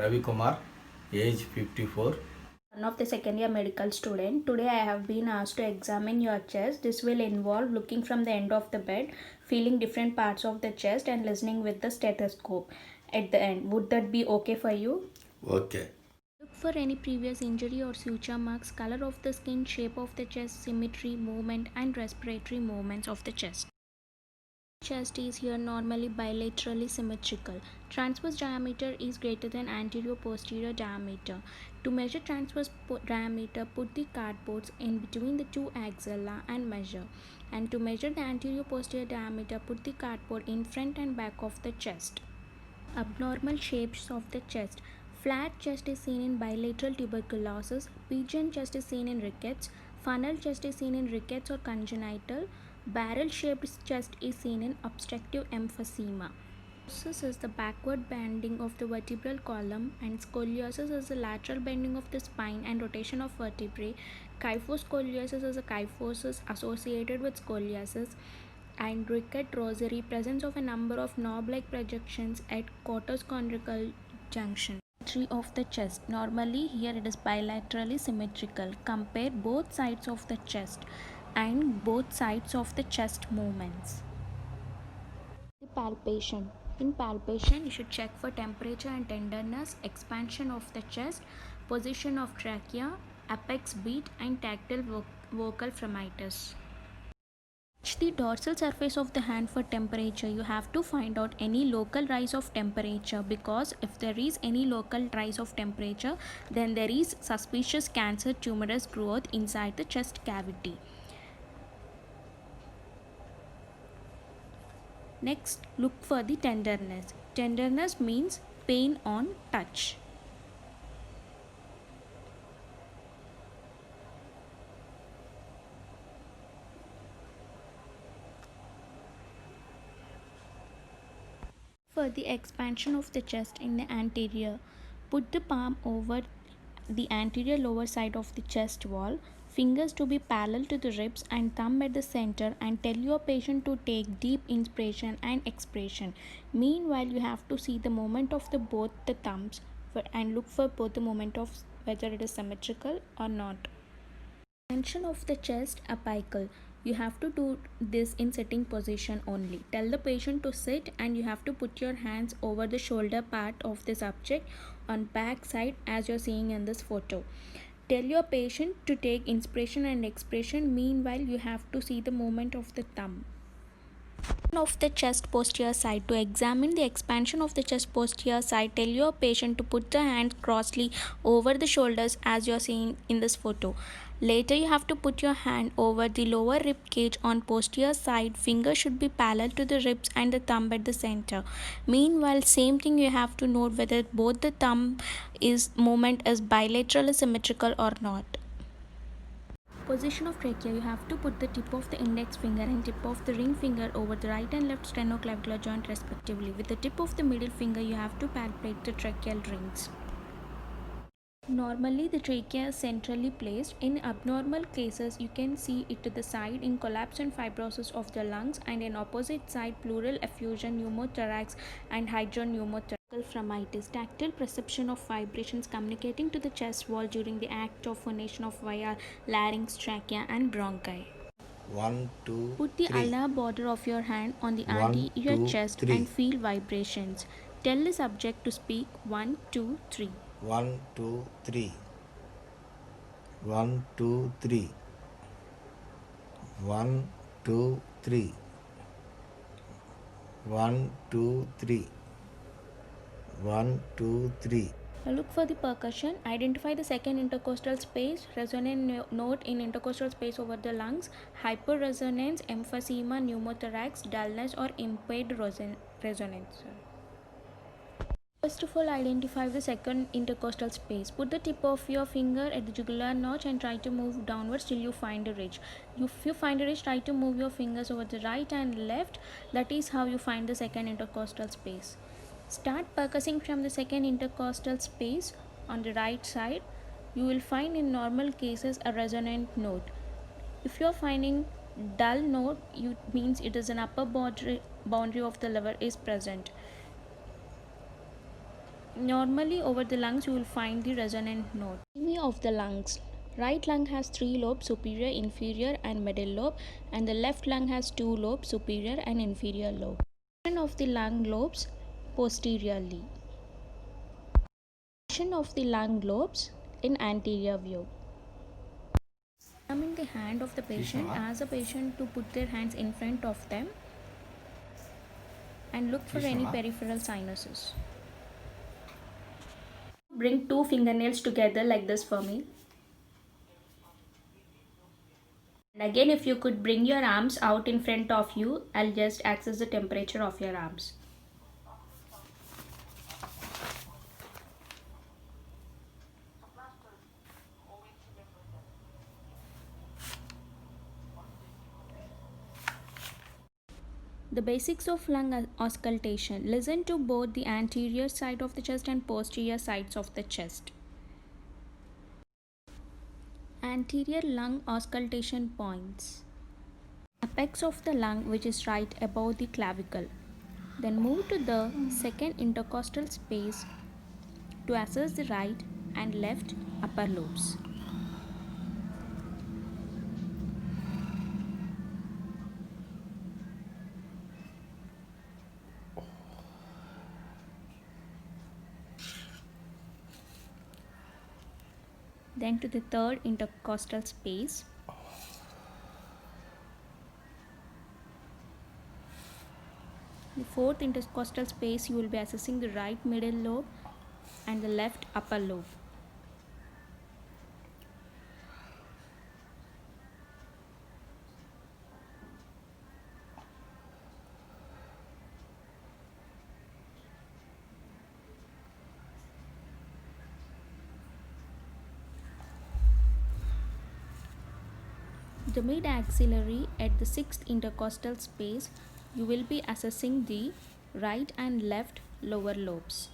Ravi Kumar, age 54. One of the second year medical student. Today I have been asked to examine your chest. This will involve looking from the end of the bed, feeling different parts of the chest and listening with the stethoscope at the end. Would that be okay for you? Okay. Look for any previous injury or suture marks, color of the skin, shape of the chest, symmetry, movement and respiratory movements of the chest. Chest is here normally bilaterally symmetrical. Transverse diameter is greater than anterior posterior diameter. To measure transverse diameter, put the cardboards in between the two axilla and measure. And to measure the anterior posterior diameter, put the cardboard in front and back of the chest. Abnormal shapes of the chest. Flat chest is seen in bilateral tuberculosis. Pigeon chest is seen in rickets. Funnel chest is seen in rickets or congenital. Barrel shaped chest is seen in obstructive emphysema. Scoliosis is the backward bending of the vertebral column, and scoliosis is the lateral bending of the spine and rotation of vertebrae. Kyphoscoliosis is a kyphosis associated with scoliosis, and ricket rosary, presence of a number of knob-like projections at cortochondrial junction. Symmetry of the chest. Normally here it is bilaterally symmetrical. Compare both sides of the chest and both sides of the chest movements. The palpation. In palpation, you should check for temperature and tenderness, expansion of the chest, position of trachea, apex beat, and tactile vocal fremitus. Touch the dorsal surface of the hand for temperature. You have to find out any local rise of temperature, because if there is any local rise of temperature, then there is suspicious cancer tumorous growth inside the chest cavity. Next, look for the tenderness. Tenderness means pain on touch. For the expansion of the chest in the anterior, put the palm over the anterior lower side of the chest wall, fingers to be parallel to the ribs and thumb at the center, and tell your patient to take deep inspiration and expiration. Meanwhile, you have to see the movement of the both the thumbs and look for both the movement of whether it is symmetrical or not. Extension of the chest apical. You have to do this in sitting position only. Tell the patient to sit, and you have to put your hands over the shoulder part of the subject on back side as you're seeing in this photo. Tell your patient to take inspiration and expiration. Meanwhile, you have to see the movement of the thumb. Of the chest posterior side. To examine the expansion of the chest posterior side, tell your patient to put the hands crossly over the shoulders as you are seeing in this photo. Later, you have to put your hand over the lower rib cage on posterior side. Fingers should be parallel to the ribs and the thumb at the center. Meanwhile, same thing, you have to note whether both the thumb is movement is bilateral symmetrical or not. Position of trachea. You have to put the tip of the index finger and tip of the ring finger over the right and left sternoclavicular joint respectively. With the tip of the middle finger, you have to palpate the tracheal rings. Normally, the trachea is centrally placed. In abnormal cases, you can see it to the side in collapse and fibrosis of the lungs, and in opposite side, pleural effusion, pneumothorax, and hydropneumothorax. Fremitis. Tactile perception of vibrations communicating to the chest wall during the act of phonation of via larynx, trachea, and bronchi. One, two, Put the three. ulnar border of your hand on the One, anterior two, chest three. and feel vibrations. Tell the subject to speak 1, 2, 3. 1, 2, 3. 1, 2, 3. 1, 2, 3. 1, 2, 3. 1, 2, 3. Now look for the percussion. Identify the second intercostal space, resonant note in intercostal space over the lungs, hyperresonance, emphysema, pneumothorax, dullness, or impaired resonance. First of all, identify the second intercostal space. Put the tip of your finger at the jugular notch and try to move downwards till you find a ridge. If you find a ridge, try to move your fingers over the right and left. That is how you find the second intercostal space. Start percussing from the second intercostal space on the right side. You will find in normal cases a resonant note. If you are finding dull note, it means it is an upper boundary of the liver is present. Normally over the lungs you will find the resonant note. Anatomy of the lungs. Right lung has 3 lobes, superior, inferior and middle lobe, and the left lung has 2 lobes, superior and inferior lobe. Position of the lung lobes posteriorly. Position of the lung lobes in anterior view. Examine the hand of the patient. Ask the patient to put their hands in front of them and look for any peripheral sinuses. Bring 2 fingernails together like this for me. And again, if you could bring your arms out in front of you, I'll just access the temperature of your arms. The basics of lung auscultation. Listen to both the anterior side of the chest and posterior sides of the chest. Anterior lung auscultation points. Apex of the lung, which is right above the clavicle. Then move to the second intercostal space to assess the right and left upper lobes. Then to the third intercostal space. The fourth intercostal space, you will be assessing the right middle lobe and the left upper lobe. The mid axillary at the sixth intercostal space, you will be assessing the right and left lower lobes.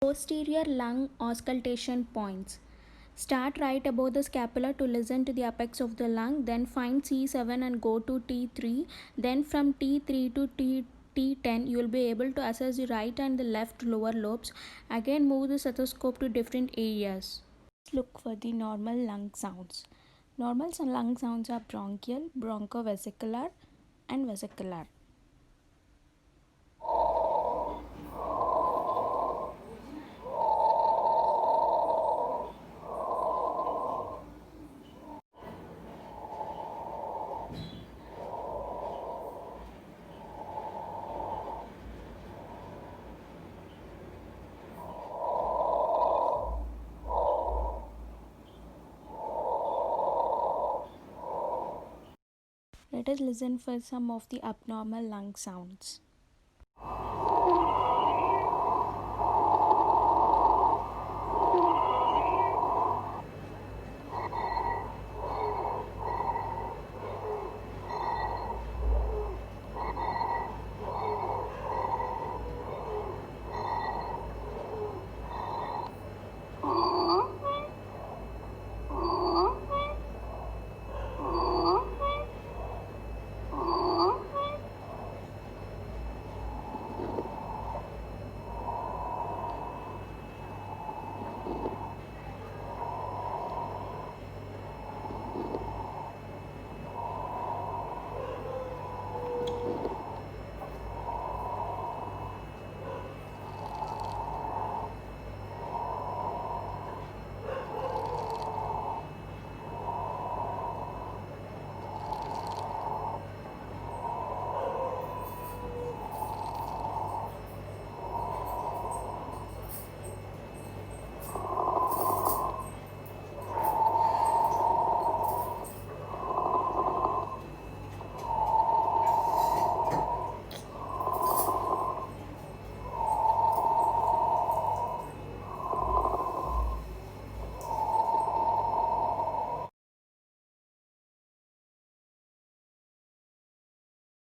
Posterior lung auscultation points. Start right above the scapula to listen to the apex of the lung, then find C7 and go to T3. Then from T3 to T10, you will be able to assess the right and the left lower lobes. Again, move the stethoscope to different areas. Look for the normal lung sounds. Normal lung sounds are bronchial, bronchovesicular, and vesicular. Let us listen for some of the abnormal lung sounds.